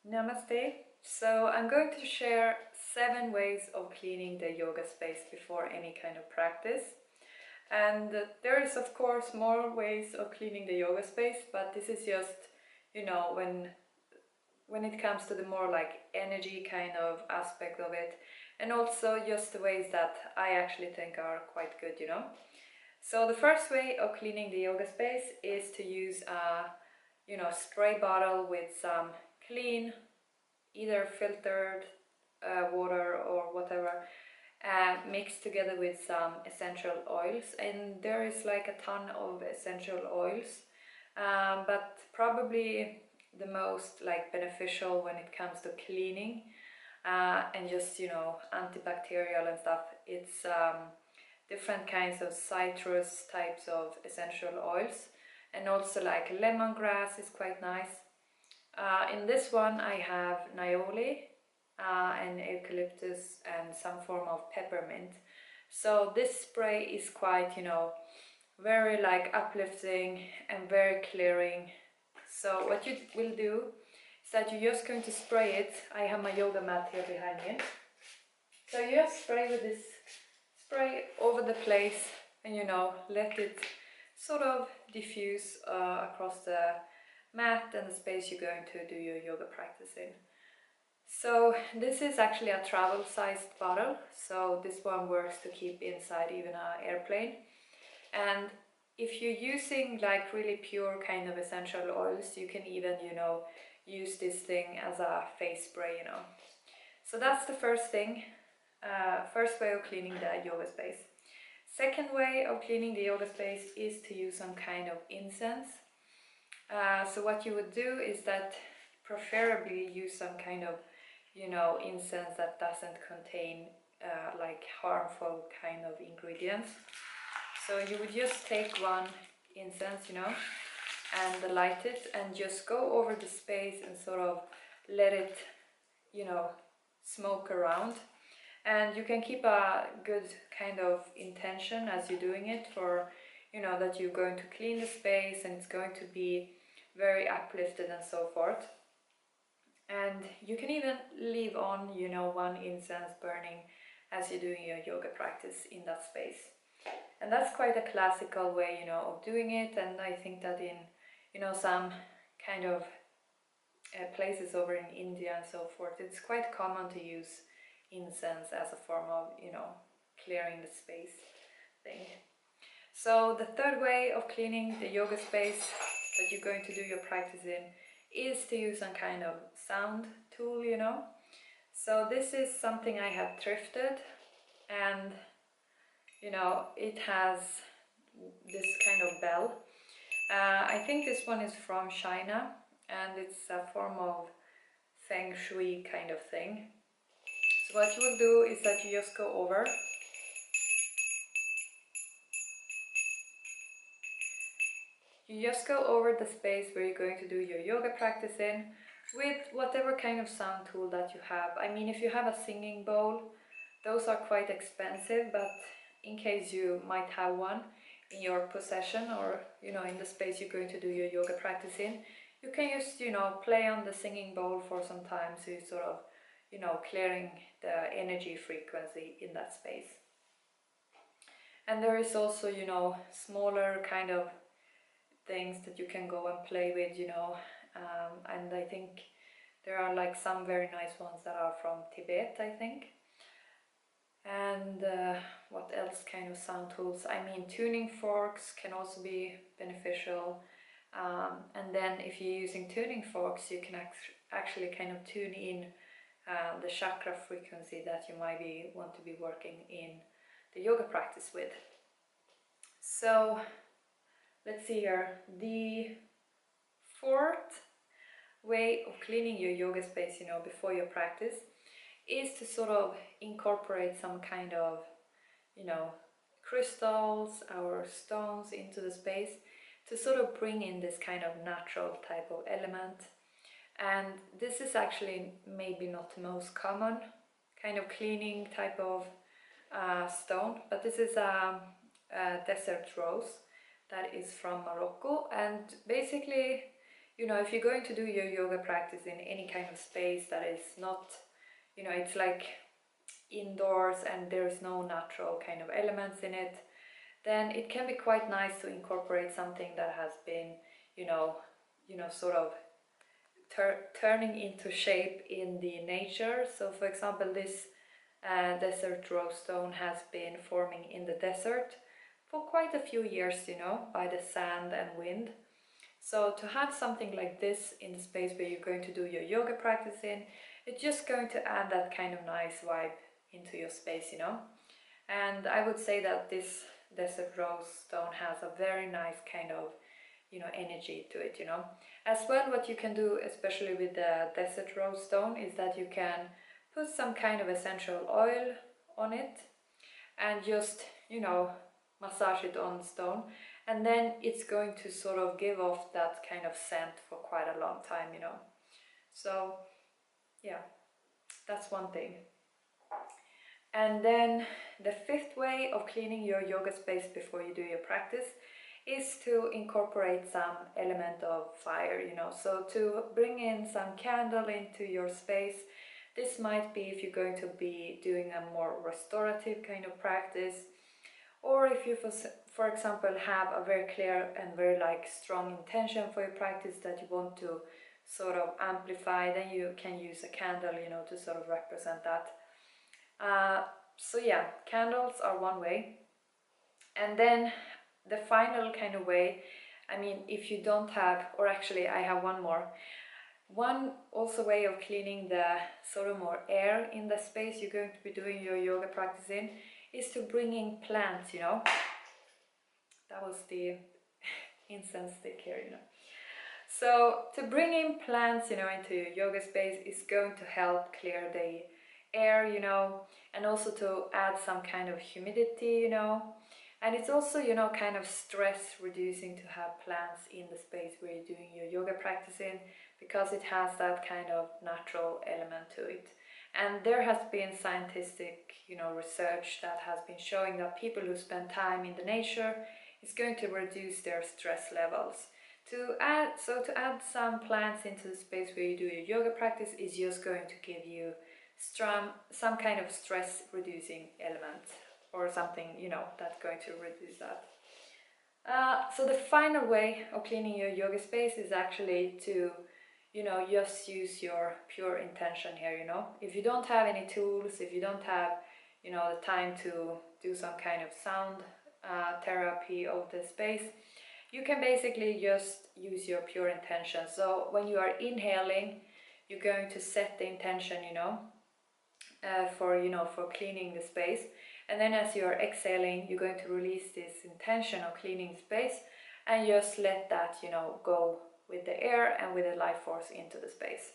Namaste. So I'm going to share 7 ways of cleaning the yoga space before any kind of practice. And there is of course more ways of cleaning the yoga space, but this is just, when it comes to the more like energy kind of aspect of it, and also just the ways that I actually think are quite good. So the first way of cleaning the yoga space is to use a spray bottle with some clean, either filtered water or whatever, mixed together with some essential oils. And there is like a ton of essential oils, but probably the most like beneficial when it comes to cleaning and just antibacterial and stuff, it's different kinds of citrus types of essential oils, and also like lemongrass is quite nice. In this one I have niaouli and eucalyptus and some form of peppermint. So this spray is quite, very like uplifting and very clearing. So what you will do is that you're just going to spray it. I have my yoga mat here behind me. So you just spray with this spray over the place and let it sort of diffuse across the mat and the space you're going to do your yoga practice in. So this is actually a travel sized bottle, so this one works to keep inside even an airplane. And if you're using like really pure kind of essential oils, you can even use this thing as a face spray. So that's the first thing, first way of cleaning the yoga space. Second way of cleaning the yoga space is to use some kind of incense. So what you would do is that preferably use some kind of incense that doesn't contain like harmful kind of ingredients. So you would just take one incense and light it and just go over the space and sort of let it smoke around. And you can keep a good kind of intention as you're doing it, for that you're going to clean the space and it's going to be very uplifted and so forth. And you can even leave on one incense burning as you're doing your yoga practice in that space. And that's quite a classical way of doing it, and I think that in some kind of places over in India and so forth, it's quite common to use incense as a form of clearing the space thing. So the third way of cleaning the yoga space that you're going to do your practice in is to use some kind of sound tool. So this is something I have thrifted, and it has this kind of bell. I think this one is from China, and it's a form of feng shui kind of thing. So what you will do is that you just go over the space where you're going to do your yoga practice in with whatever kind of sound tool that you have. I mean, if you have a singing bowl, those are quite expensive, but in case you might have one in your possession, or in the space you're going to do your yoga practice in, you can just play on the singing bowl for some time, so you're sort of clearing the energy frequency in that space. And there is also smaller kind of things that you can go and play with, and I think there are like some very nice ones that are from Tibet, I think. And what else kind of sound tools? I mean, tuning forks can also be beneficial, and then if you're using tuning forks, you can actually kind of tune in the chakra frequency that you might want to be working in the yoga practice with. So let's see here. The fourth way of cleaning your yoga space before your practice is to sort of incorporate some kind of crystals or stones into the space to sort of bring in this kind of natural type of element. And this is actually maybe not the most common kind of cleaning type of stone, but this is a desert rose that is from Morocco, and basically you know, if you're going to do your yoga practice in any kind of space that is not, you know, it's like indoors and there's no natural kind of elements in it, then it can be quite nice to incorporate something that has been, you know, sort of turning into shape in the nature. So for example, this desert rose stone has been forming in the desert for quite a few years, you know, by the sand and wind. So to have something like this in the space where you're going to do your yoga practice in, it's just going to add that kind of nice vibe into your space, you know. And I would say that this desert rose stone has a very nice kind of, you know, energy to it, you know. As well, what you can do, especially with the desert rose stone, is that you can put some kind of essential oil on it and just, you know, massage it on the stone, and then it's going to sort of give off that kind of scent for quite a long time, you know. So yeah, that's one thing. And then the fifth way of cleaning your yoga space before you do your practice is to incorporate some element of fire, you know. So to bring in some candle into your space. This might be if you're going to be doing a more restorative kind of practice, or if you, for example, have a very clear and very like strong intention for your practice that you want to sort of amplify, then you can use a candle, you know, to sort of represent that. So yeah, candles are one way. And then the final kind of way, I mean, if you don't have, or actually I have one more. One also way of cleaning the sort of more air in the space you're going to be doing your yoga practice in is to bring in plants, you know. That was the incense stick here, you know. So to bring in plants, you know, into your yoga space is going to help clear the air, you know, and also to add some kind of humidity, you know. And it's also, you know, kind of stress reducing to have plants in the space where you're doing your yoga practice in, because it has that kind of natural element to it. And there has been scientific, you know, research that has been showing that people who spend time in the nature is going to reduce their stress levels. To add some plants into the space where you do your yoga practice is just going to give you some kind of stress reducing element, or something, you know, that's going to reduce that. So the final way of cleaning your yoga space is actually to, you know, just use your pure intention here, you know. If you don't have any tools, if you don't have, you know, the time to do some kind of sound therapy of the space, you can basically just use your pure intention. So when you are inhaling, you're going to set the intention, you know, for cleaning the space. And then as you're exhaling, you're going to release this intention of cleaning space and just let that, you know, go with the air and with the life force into the space.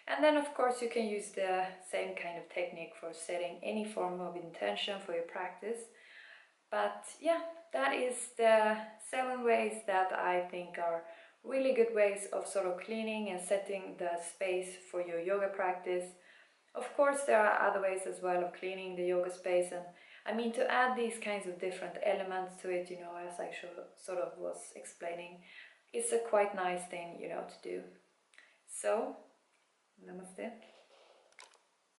And then of course you can use the same kind of technique for setting any form of intention for your practice. But yeah, that is the 7 ways that I think are really good ways of sort of cleaning and setting the space for your yoga practice. Of course, there are other ways as well of cleaning the yoga space, and I mean, to add these kinds of different elements to it, you know, as I sort of was explaining, it's a quite nice thing, you know, to do. So, namaste.